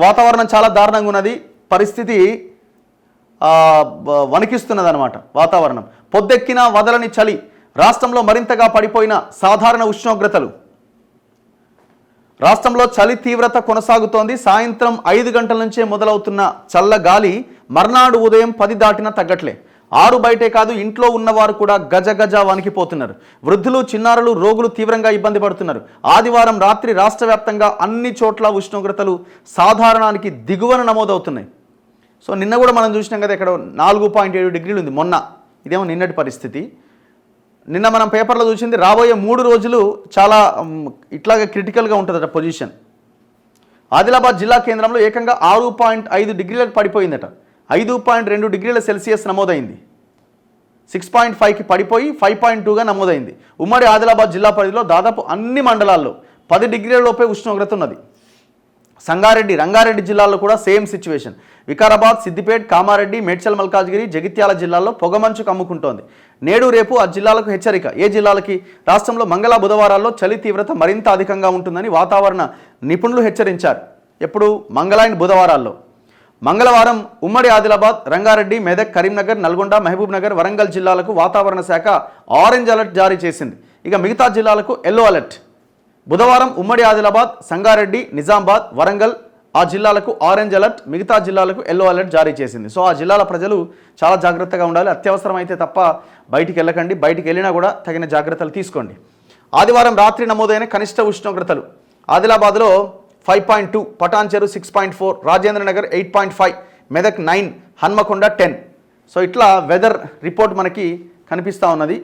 వాతావరణం చాలా దారుణంగా ఉన్నది. పరిస్థితి వణికిస్తున్నది అనమాట. వాతావరణం పొద్దెక్కిన వదలని చలి, రాష్ట్రంలో మరింతగా పడిపోయిన సాధారణ ఉష్ణోగ్రతలు. రాష్ట్రంలో చలి తీవ్రత కొనసాగుతోంది. సాయంత్రం 5 గంటల నుంచే మొదలవుతున్న చల్ల గాలి మర్నాడు ఉదయం 10 దాటినా తగ్గట్లే. ఆరు బయటే కాదు, ఇంట్లో ఉన్నవారు కూడా గజ గజ వణికిపోతున్నారు. వృద్ధులు, చిన్నారులు, రోగులు తీవ్రంగా ఇబ్బంది పడుతున్నారు. ఆదివారం రాత్రి రాష్ట్ర వ్యాప్తంగా అన్ని చోట్ల ఉష్ణోగ్రతలు సాధారణానికి దిగువన నమోదవుతున్నాయి. సో నిన్న కూడా మనం చూసినాం కదా, ఇక్కడ 4.7 డిగ్రీలు ఉంది మొన్న. ఇదేమో నిన్నటి పరిస్థితి. నిన్న మనం పేపర్లో చూసింది రాబోయే 3 రోజులు చాలా ఇట్లాగే క్రిటికల్గా ఉంటుందట పొజిషన్. ఆదిలాబాద్ జిల్లా కేంద్రంలో ఏకంగా 6.5 డిగ్రీలకు పడిపోయిందట. 5.2 డిగ్రీల సెల్సియస్ నమోదైంది. 6.5కి పడిపోయి 5.2గా నమోదైంది. ఉమ్మడి ఆదిలాబాద్ జిల్లా పరిధిలో దాదాపు అన్ని మండలాల్లో 10 డిగ్రీల లోపే ఉష్ణోగ్రత ఉన్నది. సంగారెడ్డి, రంగారెడ్డి జిల్లాల్లో కూడా సేమ్ సిచ్యువేషన్. వికారాబాద్, సిద్దిపేట్, కామారెడ్డి, మేడ్చల్ మల్కాజ్గిరి, జగిత్యాల జిల్లాల్లో పొగమంచు కమ్ముకుంటోంది. నేడు రేపు ఆ జిల్లాలకు హెచ్చరిక. ఏ జిల్లాలకి? రాష్ట్రంలో మంగళ, బుధవారాల్లో చలి తీవ్రత మరింత అధికంగా ఉంటుందని వాతావరణ నిపుణులు హెచ్చరించారు. ఎప్పుడు? మంగళ అండ్ బుధవారాల్లో. మంగళవారం ఉమ్మడి ఆదిలాబాద్, రంగారెడ్డి, మెదక్, కరీంనగర్, నల్గొండ, మహబూబ్ నగర్, వరంగల్ జిల్లాలకు వాతావరణ శాఖ ఆరెంజ్ అలర్ట్ జారీ చేసింది. ఇక మిగతా జిల్లాలకు ఎల్లో అలర్ట్. బుధవారం ఉమ్మడి ఆదిలాబాద్, సంగారెడ్డి, నిజామాబాద్, వరంగల్ ఆ జిల్లాలకు ఆరెంజ్ అలర్ట్, మిగతా జిల్లాలకు ఎల్లో అలర్ట్ జారీ చేసింది. సో ఆ జిల్లాల ప్రజలు చాలా జాగ్రత్తగా ఉండాలి. అత్యవసరం అయితే తప్ప బయటికి వెళ్ళకండి. బయటికి వెళ్ళినా కూడా తగిన జాగ్రత్తలు తీసుకోండి. ఆదివారం రాత్రి నమోదైన కనిష్ట ఉష్ణోగ్రతలు: ఆదిలాబాద్లో 5.2, పటాన్చెరు 6.4, రాజేంద్రనగర్ 8.5, మెదక్ 9, హన్మకొండ 10. సో ఇట్లా వెదర్ రిపోర్ట్ మనకి కనిపిస్తూ ఉన్నది.